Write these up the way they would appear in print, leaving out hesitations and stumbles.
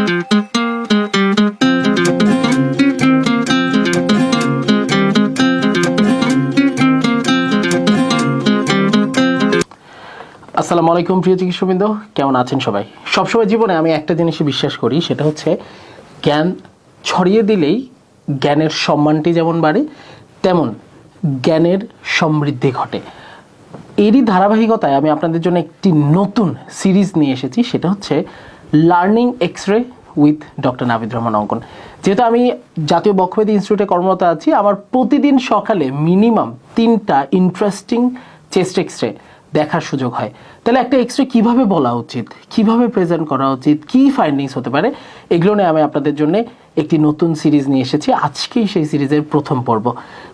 আসসালামু আলাইকুম প্রিয় চিকিৎসকবৃন্দ, কেমন আছেন সবাই? সবসময় জীবনে আমি একটা জিনিসই বিশ্বাস করি, সেটা হচ্ছে জ্ঞান ছড়িয়ে দিলেই জ্ঞানের সম্মানটি যেমন বাড়ে, তেমন জ্ঞানের সমৃদ্ধি ঘটে। এরই ধারাবাহিকতায় আমি আপনাদের জন্য একটি নতুন সিরিজ নিয়ে এসেছি, সেটা হচ্ছে learning x-ray with doctor Navid Rahman Ankon. যেহেতু আমি জাতীয় বক্ষব্যাধি ইনস্টিটিউটে কর্মরত আছি, আমার প্রতিদিন সকালে মিনিমাম 3টা ইন্টারেস্টিং চেস্ট এক্স-রে দেখার সুযোগ হয়। তাহলে একটা এক্স-রে কীভাবে বলা উচিত, কিভাবে প্রেজেন্ট করা উচিত, কী ফাইন্ডিংস হতে পারে, এগুলো নিয়ে আমি আপনাদের জন্য একটি নতুন সিরিজ নিয়ে এসেছি। আজকেই সেই সিরিজের প্রথম পর্ব।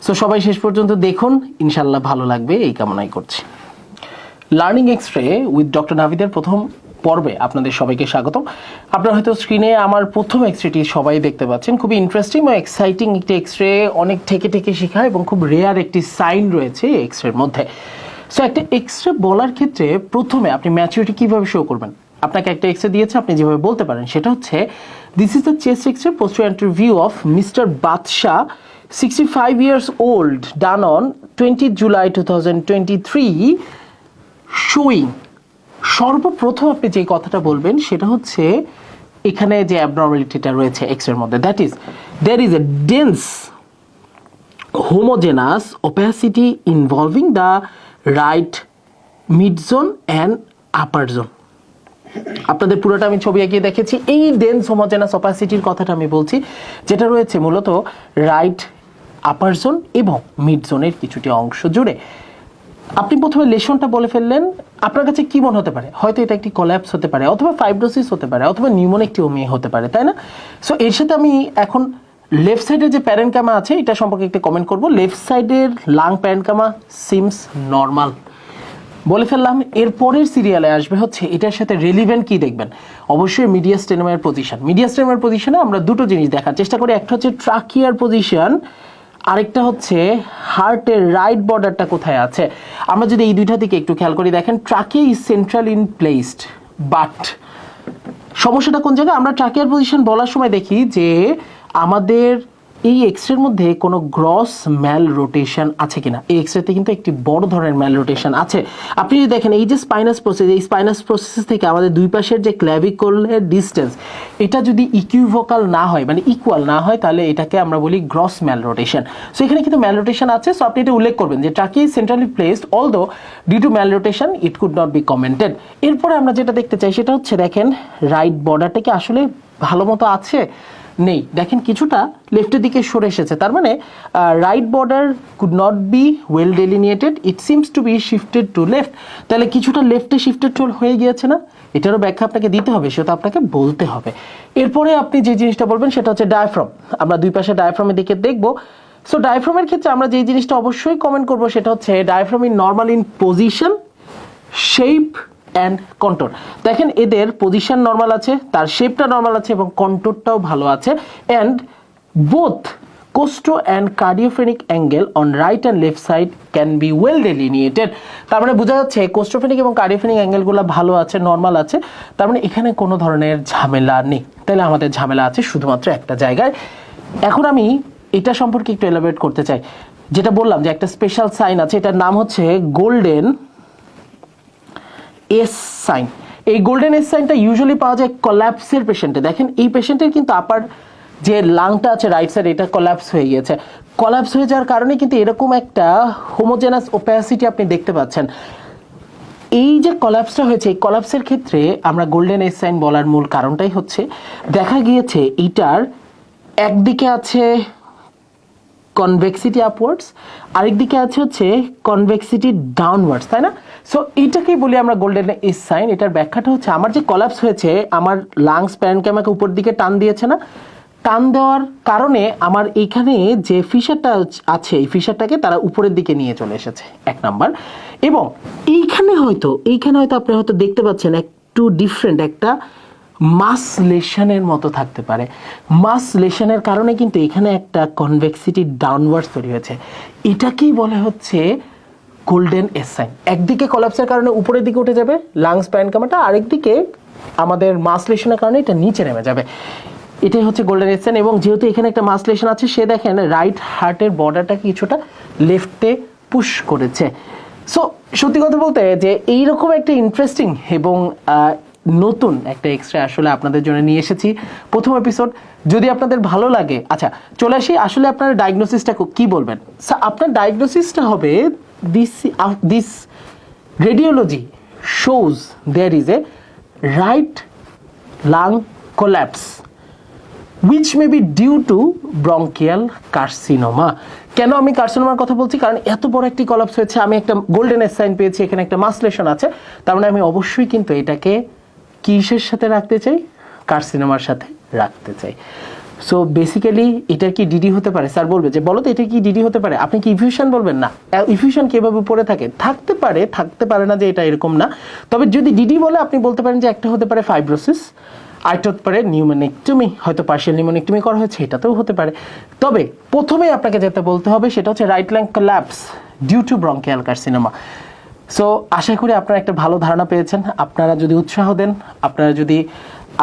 সো সবাই শেষ পর্যন্ত দেখুন, ইনশাল্লাহ ভালো লাগবে এই কামনাই করছি। লার্নিং এক্স-রে উইথ ডক্টর নাভিদের প্রথম পর্বে আপনাদের সবাইকে স্বাগতম। আপনারা হয়তো স্ক্রিনে আমার প্রথম এক্স-রেটি সবাই দেখতে পাচ্ছেন। খুবই ইন্টারেস্টিং ও এক্সাইটিং একটি এক্স-রে, অনেক থেকে শেখায় এবং খুব রেয়ার একটি সাইন রয়েছে এই এক্স-রের মধ্যে। সো একটা এক্স-রে বলার ক্ষেত্রে প্রথমে আপনি ম্যাচুরিটি কীভাবে শো করবেন? আপনাকে একটা এক্স-রে দিয়েছে, আপনি যেভাবে বলতে পারেন সেটা হচ্ছে, this is the chest x-ray posterior interview of mister Badshah, 65 years old, done on 20 July 2023, showing. সর্বপ্রথম আপনি যে কথাটা বলবেন সেটা হচ্ছে, এখানে যে অ্যাবনর্মালিটিটা রয়েছে এক্স-রের মধ্যে, that is there is a dense homogeneous opacity involving the right mid zone and upper zone. আপনাদের পুরোটা আমি ছবি এঁকে দেখেছি। এই ডেন্স হোমোজেনাস অপাসিটির কথাটা আমি বলছি, যেটা রয়েছে মূলত রাইট আপার জোন এবং মিড জোনের কিছুটি অংশ জুড়ে। আপনি প্রথমে লেশনটা বলে ফেললেন, আপনার কাছে কি মনে হতে পারে? হয়তো এটা একটি কোল্যাপস হতে পারে, অথবা ফাইব্রোসিস হতে পারে, অথবা নিউমোনেক্টিওমি হতে পারে, তাই না? সো এর সাথে আমি এখন লেফট সাইডের যে প্যারেনকামা আছে এটা সম্পর্কে একটা কমেন্ট করব। লেফট সাইডের লাং প্যারেনকামা সিমস নর্মাল বলে ফেললাম। এরপরের সিরিয়ালে আসবে হচ্ছে এটার সাথে রেলিভেন্ট কি দেখবেন, অবশ্যই মিডিয়াস্টেনামের পজিশন। মিডিয়াস্টেনামের পজিশনে আমরা দুটো জিনিস দেখার চেষ্টা করি, একটা হচ্ছে ট্রাকিয়ার পজিশন, আরেকটা হচ্ছে হার্টের রাইট বর্ডারটা কোথায় আছে। আমরা যদি এই দুইটা দিকে একটু খেয়াল করি, দেখেন trachea is central in placed, but সমস্যাটা কোন জায়গায়? আমরা ট্রাকিয়ার পজিশন বলার সময় দেখি যে আমাদের এই এক্সরের মধ্যে কোনো গ্রস ম্যাল রোটেশন আছে কিনা। এই এক্সরেতে কিন্তু একটি বড় ধরনের ম্যাল রোটেশন আছে। আপনি যদি দেখেন এই যে স্পাইনাস প্রসেস, এই স্পাইনাস প্রসেস থেকে আমাদের দুই পাশের যে ক্ল্যাভিকলের ডিস্টেন্স, এটা যদি ইকুইভোকাল না হয়, মানে ইকুয়াল না হয়, তাহলে এটাকে আমরা বলি গ্রস ম্যাল রোটেশন। সো এখানে কিন্তু ম্যাল রোটেশন আছে। সো আপনি এটা উল্লেখ করবেন যে trachea is centrally placed, although due to malrotation it could not be commented. এরপরে আমরা যেটা দেখতে চাই সেটা হচ্ছে, দেখেন রাইট বর্ডারটা কি আসলে ভালো মতো আছে? নেই। দেখেন কিছুটা লেফটের দিকে সরে এসেছে, তার মানে right border could not be well delineated, it seems to be shifted to left. তাহলে কিছুটা লেফটে শিফটেড হয়ে গিয়েছে না? এটারও ব্যাখ্যা আপনাকে দিতে হবে, সেটা আপনাকে বলতে হবে। এরপরে আপনি যে জিনিসটা বলবেন সেটা হচ্ছে ডায়াফ্রাম। আমরা দুই পাশে ডায়াফ্রামের দিকে দেখব। সো ডায়াফ্রামের ক্ষেত্রে আমরা যে জিনিসটা অবশ্যই কমেন্ট করব সেটা হচ্ছে, diaphragm in normal in position, shape and control. দেখেন এদের পজিশন নর্মাল আছে, তার শেপটা নর্মাল আছে এবং কন্ট্রোলটাও ভালো আছে। And both costo and cardiophrenic angle on right and left side can be well delineated. তার মানে বোঝা যাচ্ছে কোস্টোফ্রেনিক এবং কার্ডিওফ্রেনিক অ্যাঙ্গেলগুলো ভালো আছে, নর্মাল আছে। তার মানে এখানে কোনো ধরনের ঝামেলা নেই। তাহলে আমাদের ঝামেলা আছে শুধুমাত্র একটা জায়গায়। এখন আমি এটা সম্পর্কে একটু এলাবোরেট করতে চাই। যেটা বললাম যে একটা স্পেশাল সাইন আছে, এটার নাম হচ্ছে গোল্ডেন এস সাইন। এই গোল্ডেন এস সাইনটা ইউজুয়ালি পাওয়া যায় কোল্যাপসের পেশেন্টে। দেখেন এই পেশেন্টের কিন্তু আপার যে লাংটা আছে রাইট সাইড, এটা কোল্যাপস হয়ে গিয়েছে। কোল্যাপস হয়ে যাওয়ার কারণে কিন্তু এরকম একটা হোমোজেনাস ওপাসিটি আপনি দেখতে পাচ্ছেন। এই যে কোল্যাপসটা হয়েছে, এই কোল্যাপসের ক্ষেত্রে আমরা গোল্ডেন এস সাইন বলার মূল কারণটাই হচ্ছে, দেখা গিয়েছে এইটার একদিকে আছে কনভেক্সিটি আপওয়ার্ডস, আরেকদিকে আছে হচ্ছে কনভেক্সিটি ডাউনওয়ার্ডস, তাই না? সো এইটাকেই বলি আমরা গোল্ডেন এস সাইন। এটার ব্যাখ্যাটা হচ্ছে, আমার যে কোল্যাপস হয়েছে, আমার লাংস প্যারেনকামাকে উপর দিকে টান দিয়েছে না? টান দেওয়ার কারণে আমার এইখানে যে ফিশারটা আছে, এই ফিশারটাকে তারা উপরের দিকে নিয়ে চলে এসেছে, এক নাম্বার। এবং এইখানে হয়তো আপনি হয়তো দেখতে পাচ্ছেন একটু ডিফারেন্ট একটা মাস লেশনের মতো থাকতে পারে। মাস লেশনের কারণে কিন্তু এখানে একটা কনভেক্সিটি ডাউনওয়ার্ডস তৈরি হয়েছে। এটাকেই বলে হচ্ছে গোল্ডেন এস সাইন। একদিকে কোল্যাপসের কারণে উপরের দিকে উঠে যাবে লাংস প্যারেনকামাটা, আরেকদিকে আমাদের মাসলেশনের কারণে এটা নিচে নেমে যাবে। এটাই হচ্ছে গোল্ডেন এজ সাইন। এবং যেহেতু এখানে একটা মাসলেশন আছে, সে দেখেন রাইট হার্টের বর্ডারটা কিছুটা লেফটে পুশ করেছে। সো সত্যি কথা বলতে যে এইরকম একটা ইন্টারেস্টিং এবং নতুন একটা এক্সরে আসলে আপনাদের জন্য নিয়ে এসেছি প্রথম এপিসোড। যদি আপনাদের ভালো লাগে, আচ্ছা চলে আসি আসলে আপনার ডায়াগনোসিসটা কি বলবেন। আপনার ডায়াগনোসিসটা হবে this radiology shows there is a right lung collapse which may be due to bronchial carcinoma. কেন আমি কার্সিনোমার কথা বলছি? কারণ এত বড় একটি কলাপস হয়েছে, আমি একটা গোল্ডেন এজ সাইন পেয়েছি, এখানে একটা মাসলেশন আছে, তার মানে আমি অবশ্যই কিন্তু এটাকে কিসের সাথে রাখতে চাই? কার্সিনোমার সাথে রাখতে চাই। সো বেসিক্যালি এটা কি ডিডি হতে পারে? স্যার বলবে যে বলো তো এটা কি ডিডি হতে পারে? আপনি কি ইফিউশন বলবেন? না, ইফিউশন কিভাবে পড়ে থাকে? থাকতে পারে না যে এটা এরকম না। তবে যদি ডিডি বলে আপনি বলতে পারেন যে একটা হতে পারে ফাইব্রোসিস, আরেকটা হতে পারে নিউমোনেক্টমি, হয়তো পার্শিয়াল নিউমোনেক্টমি করা হয়েছে, এটাতেও হতে পারে। তবে প্রথমেই আপনাকে যেটা বলতে হবে সেটা হচ্ছে right lung collapse due to bronchial carcinoma. So আশা করি আপনারা একটা ভালো ধারণা পেয়েছেন। আপনারা যদি উৎসাহ দেন, আপনারা যদি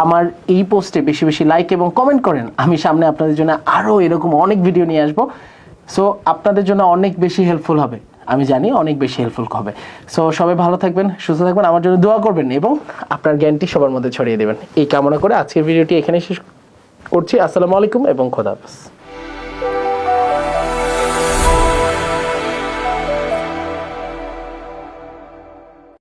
আমার এই পোস্টে বেশি বেশি লাইক এবং কমেন্ট করেন, আমি সামনে আপনাদের জন্য আরও এরকম অনেক ভিডিও নিয়ে আসবো। সো আপনাদের জন্য অনেক বেশি হেল্পফুল হবে, আমি জানি অনেক বেশি হেল্পফুল হবে। সো সবাই ভালো থাকবেন, সুস্থ থাকবেন, আমার জন্য দোয়া করবেন এবং আপনার জ্ঞানটি সবার মধ্যে ছড়িয়ে দেবেন, এই কামনা করে আজকের ভিডিওটি এখানে শেষ করছি। আসসালামু আলাইকুম এবং খোদা হাফেজ।